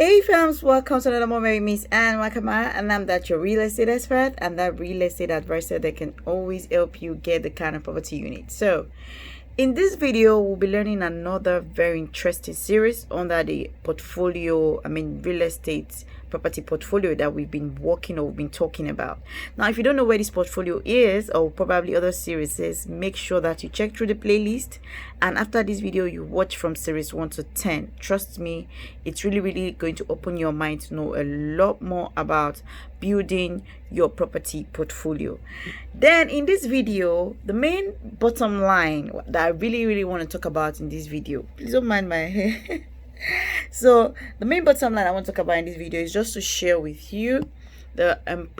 Hey fams, welcome to another moment with Miss Anne Wakama, and I'm that your real estate expert and that real estate advisor that can always help you get the kind of property you need. So in this video, we'll be learning another very interesting series under the real estate property portfolio that we've been talking about. Now, if you don't know where this portfolio is, or probably other series, make sure that you check through the playlist, and after this video you watch from series 1 to 10. Trust me, it's really going to open your mind to know a lot more about building your property portfolio. Then in this video, the main bottom line that I really want to talk about in this video, please don't mind my hair. So the main bottom line I want to talk about in this video is just to share with you the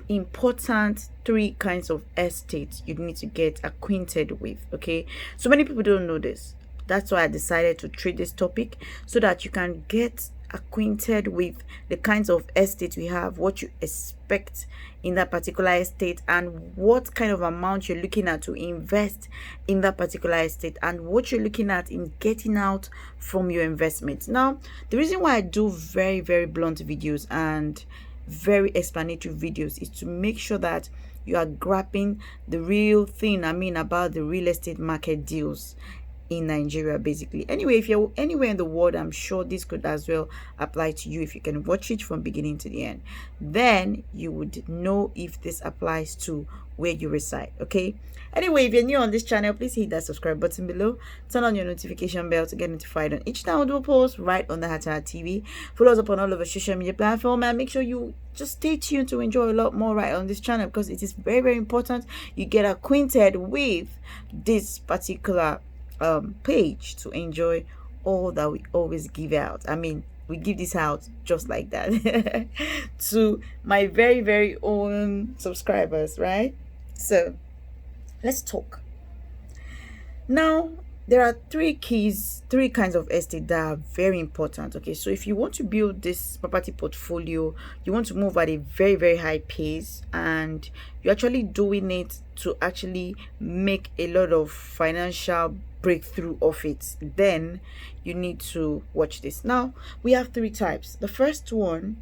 important 3 kinds of estates you need to get acquainted with. Okay, so many people don't know this. That's why I decided to treat this topic, so that you can get acquainted with the kinds of estates we have, what you expect in that particular estate, and what kind of amount you're looking at to invest in that particular estate, and what you're looking at in getting out from your investment. Now, the reason why I do very blunt videos and very explanatory videos is to make sure that you are grabbing the real thing about the real estate market deals in Nigeria, basically. Anyway, if you're anywhere in the world, I'm sure this could as well apply to you. If you can watch it from beginning to the end, then you would know if this applies to where you reside. Okay, anyway, if you're new on this channel, please hit that subscribe button below, turn on your notification bell to get notified on each time I do a post right on the Hatara TV. Follow us up on all of our social media platforms, and make sure you just stay tuned to enjoy a lot more right on this channel, because it is very important you get acquainted with this particular page to enjoy all that we always give out. We give this out just like that to my very own subscribers, right? So let's talk. Now, there are 3 kinds of estate that are very important. Okay, so if you want to build this property portfolio, you want to move at a very high pace, and you're actually doing it to actually make a lot of financial breakthrough of it, then you need to watch this. Now, we have 3 types. The first one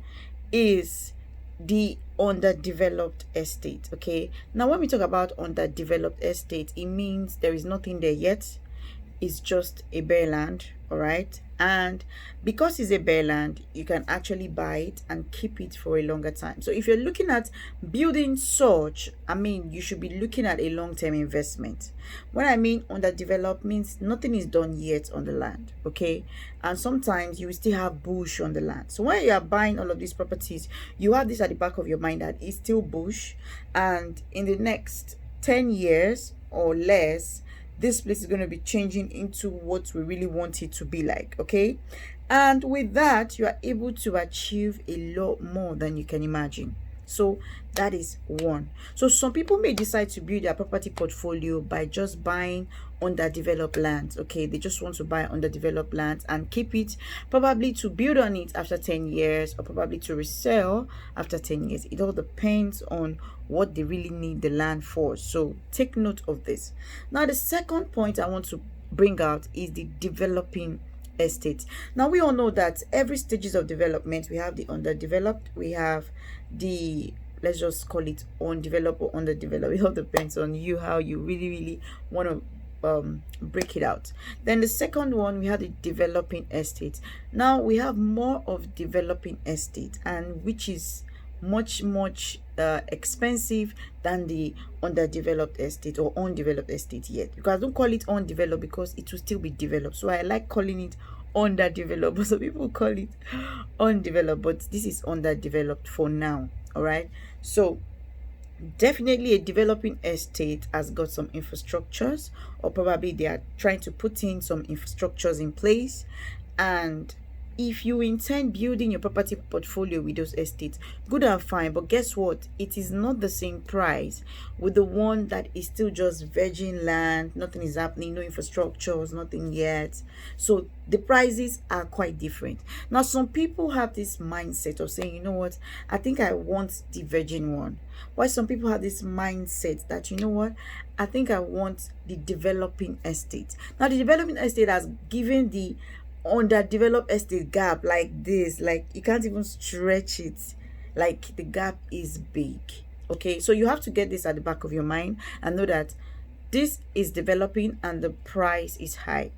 is the underdeveloped estate. Okay, now when we talk about underdeveloped estate, it means there is nothing there yet. It's just a bare land. All right, and because it's a bare land, you can actually buy it and keep it for a longer time. So if you're looking at building such, you should be looking at a long-term investment. When I mean underdeveloped, means nothing is done yet on the land. Okay, and sometimes you will still have bush on the land. So when you are buying all of these properties, you have this at the back of your mind that it's still bush, and in the next 10 years or less, this place is going to be changing into what we really want it to be like. Okay, and with that, you are able to achieve a lot more than you can imagine. So that is one. So some people may decide to build their property portfolio by just buying underdeveloped lands. Okay, they just want to buy underdeveloped lands and keep it, probably to build on it after 10 years, or probably to resell after 10 years. It all depends on what they really need the land for. So take note of this. Now, the second point I want to bring out is the developing estate. Now, we all know that every stages of development, we have the underdeveloped, we have the, let's just call it undeveloped or underdeveloped. It all depends on you, how you really want to break it out. Then the second one, we have the developing estate. Now we have more of developing estate, and which is much expensive than the underdeveloped estate or undeveloped estate yet. Because I don't call it undeveloped, because it will still be developed. So I like calling it underdeveloped. So people call it undeveloped, but this is underdeveloped for now. All right, so definitely a developing estate has got some infrastructures, or probably they are trying to put in some infrastructures in place. And if you intend building your property portfolio with those estates, good and fine, but guess what? It is not the same price with the one that is still just virgin land, nothing is happening, no infrastructures, nothing yet. So the prices are quite different. Now, some people have this mindset of saying, you know what, I think I want the virgin one. While some people have this mindset that, you know what, I think I want the developing estate. Now, the developing estate has given the underdeveloped estate gap like this, like you can't even stretch it, like the gap is big. Okay, so you have to get this at the back of your mind and know that this is developing and the price is high,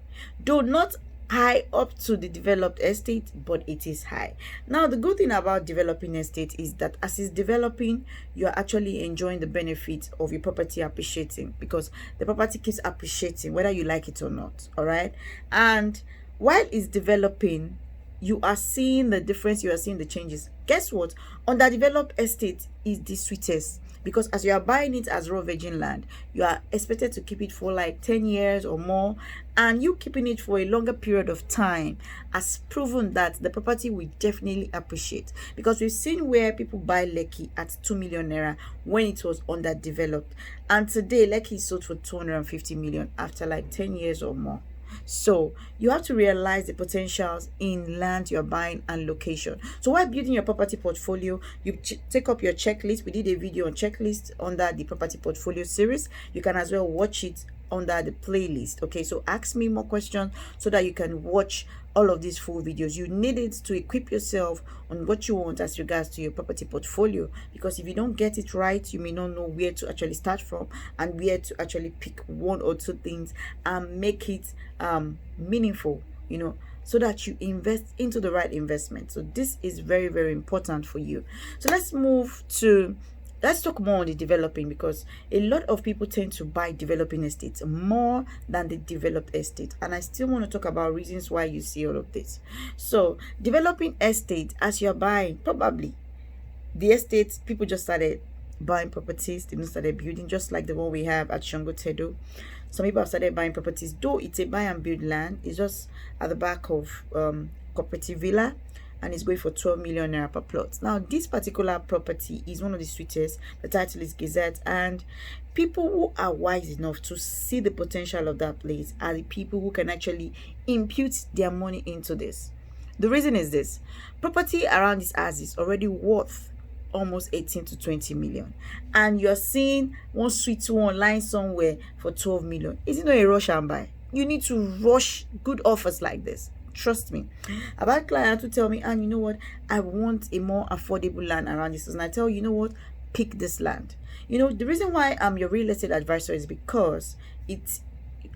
though not high up to the developed estate, but it is high. Now the good thing about developing estate is that as it's developing, you are actually enjoying the benefit of your property appreciating, because the property keeps appreciating whether you like it or not. All right, and while it's developing, you are seeing the difference, you are seeing the changes. Guess what? Underdeveloped estate is the sweetest, because as you are buying it as raw virgin land, you are expected to keep it for like 10 years or more, and you keeping it for a longer period of time has proven that the property will definitely appreciate, because we've seen where people buy Lekki at 2 million naira when it was underdeveloped, and today Lekki is sold for 250 million after like 10 years or more. So you have to realize the potentials in land you're buying and location. So while building your property portfolio, you take up your checklist. We did a video on checklist under the property portfolio series. You can as well watch it under the playlist. Okay, so ask me more questions so that you can watch all of these full videos. You need it to equip yourself on what you want as regards to your property portfolio, because if you don't get it right, you may not know where to actually start from and where to actually pick one or two things and make it meaningful, you know, so that you invest into the right investment. So this is very, very important for you. So let's talk more on the developing, because a lot of people tend to buy developing estates more than the developed estate, and I still want to talk about reasons why you see all of this. So developing estate, as you're buying, probably the estates, people just started buying properties, they started building, just like the one we have at Shongo Tedo. Some people have started buying properties, though it's a buy and build land. It's just at the back of cooperative villa, and it's going for 12 million naira per plot. Now this particular property is one of the sweetest. The title is Gazette, and people who are wise enough to see the potential of that place are the people who can actually impute their money into this. The reason is this: property around this house is already worth almost 18 to 20 million, and you're seeing one sweet one lying somewhere for 12 million. Is it not a rush and buy? You need to rush good offers like this. Trust me. I've had clients who tell me, and you know what, I want a more affordable land around this, and I tell you know what, pick this land. You know, the reason why I'm your real estate advisor is because it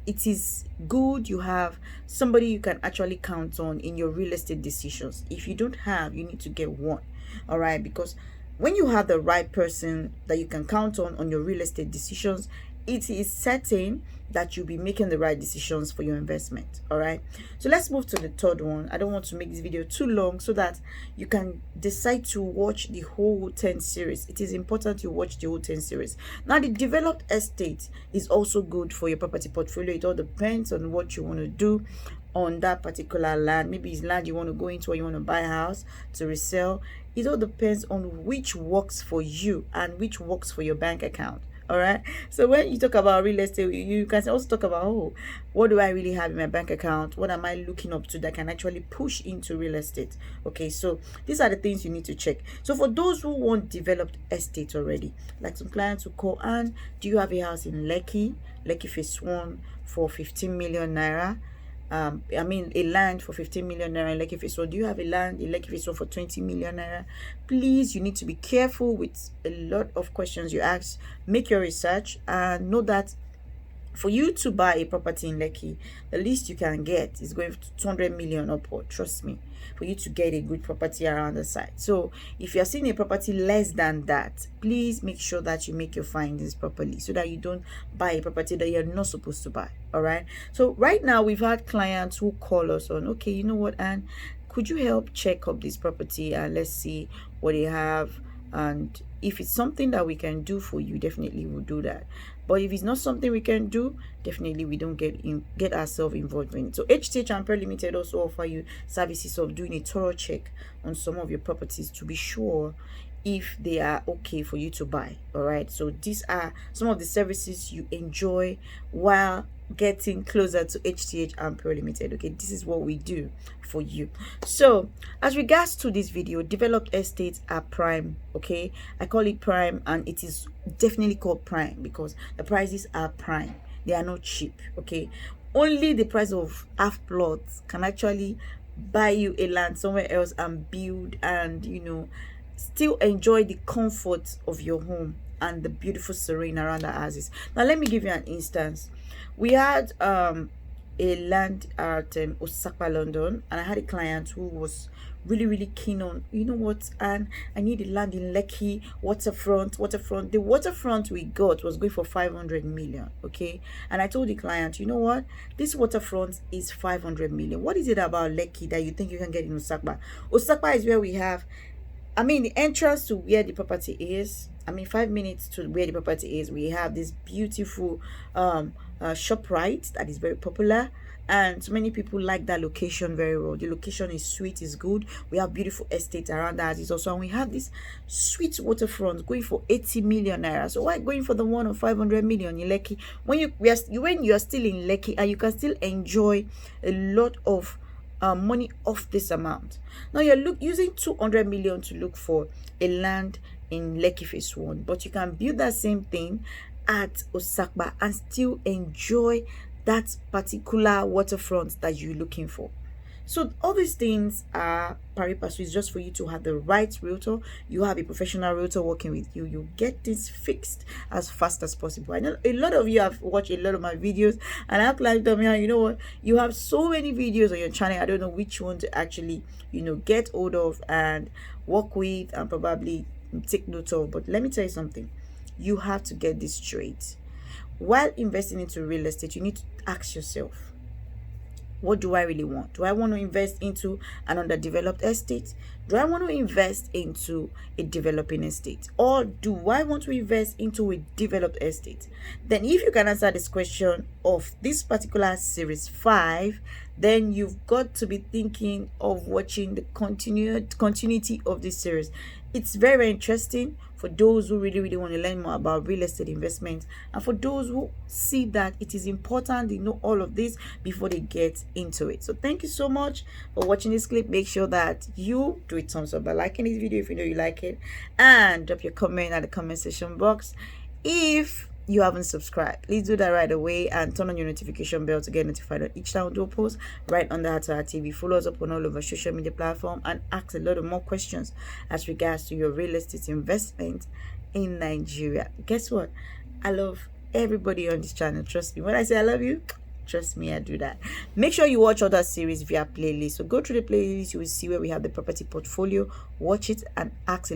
is good you have somebody you can actually count on in your real estate decisions. If you don't have, you need to get one. All right, because when you have the right person that you can count on your real estate decisions, it is certain that you'll be making the right decisions for your investment. All right, so let's move to the third one. I don't want to make this video too long so that you can decide to watch the whole 10 series. It is important you watch the whole 10 series. Now the developed estate is also good for your property portfolio. It all depends on what you want to do on that particular land. Maybe it's land you want to go into, or you want to buy a house to resell. It all depends on which works for you and which works for your bank account. All right, so when you talk about real estate, you can also talk about, oh, what do I really have in my bank account? What am I looking up to that can actually push into real estate? Okay, so these are the things you need to check. So for those who want developed estate already, like some clients who call, and do you have a house in Lekki phase 1 for 15 million naira? I mean a land for 15 million naira in Lekki phase 1. Do you have a land in Lekki phase 1 for 20 million naira? Please, you need to be careful with a lot of questions you ask. Make your research and know that for you to buy a property in Lekki, the least you can get is going to 200 million upward. Trust me, for you to get a good property around the site. So if you're seeing a property less than that, please make sure that you make your findings properly so that you don't buy a property that you're not supposed to buy. All right, so right now we've had clients who call us on, okay, you know what, Anne, could you help check up this property and let's see what they have, and if it's something that we can do for you, definitely we'll do that. But if it's not something we can do, definitely we don't get ourselves involved in it. So HTH Ampere Limited also offer you services of doing a thorough check on some of your properties to be sure if they are okay for you to buy. All right, so these are some of the services you enjoy while getting closer to HTH Ampere Limited. Okay, this is what we do for you. So as regards to this video, developed estates are prime. Okay, I call it prime, and it is definitely called prime because the prices are prime. They are not cheap. Okay, only the price of half plots can actually buy you a land somewhere else and build, and still enjoy the comfort of your home and the beautiful serene around the houses. Now let me give you an instance. We had a land at Osaka, London, and I had a client who was really keen on, what, and I need a land in Lekki, waterfront. The waterfront we got was going for 500 million. Okay, and I told the client, you know what, this waterfront is 500 million. What is it about Lekki that you think you can get in Osaka? Osaka is where we have, the entrance to where the property is. 5 minutes to where the property is, we have this beautiful shop right that is very popular, and so many people like that location very well. The location is sweet, is good. We have beautiful estate around that is also, and we have this sweet waterfront going for 80 million naira. So why going for the one of 500 million in Lekki when you are still in Lekki and you can still enjoy a lot of money off this amount? Now you're using 200 million to look for a land in Lekki phase 1, but you can build that same thing at Osaka and still enjoy that particular waterfront that you're looking for. So all these things are pari passu. It's just for you to have the right realtor. You have a professional realtor working with you. You get this fixed as fast as possible. I know a lot of you have watched a lot of my videos, and I've like them here. You know what? You have so many videos on your channel. I don't know which one to actually, get hold of and work with and probably take note of. But let me tell you something. You have to get this straight. While investing into real estate, you need to ask yourself, what do I really want? Do I want to invest into an underdeveloped estate? Do I want to invest into a developing estate? Or do I want to invest into a developed estate? Then if you can answer this question of this particular series 5, then you've got to be thinking of watching the continuity of this series. It's very interesting for those who really want to learn more about real estate investment, and for those who see that it is important they know all of this before they get into it. So thank you so much for watching this clip. Make sure that you do a thumbs up by liking this video if you know you like it, and drop your comment at the comment section box. If you haven't subscribed, please do that right away and turn on your notification bell to get notified on each time we do a post right under our TV. Follow us up on all of our social media platform and ask a lot of more questions as regards to your real estate investment in Nigeria. Guess what? I love everybody on this channel. Trust me. When I say I love you, trust me, I do that. Make sure you watch other series via playlist. So go through the playlist, you will see where we have the property portfolio. Watch it and ask a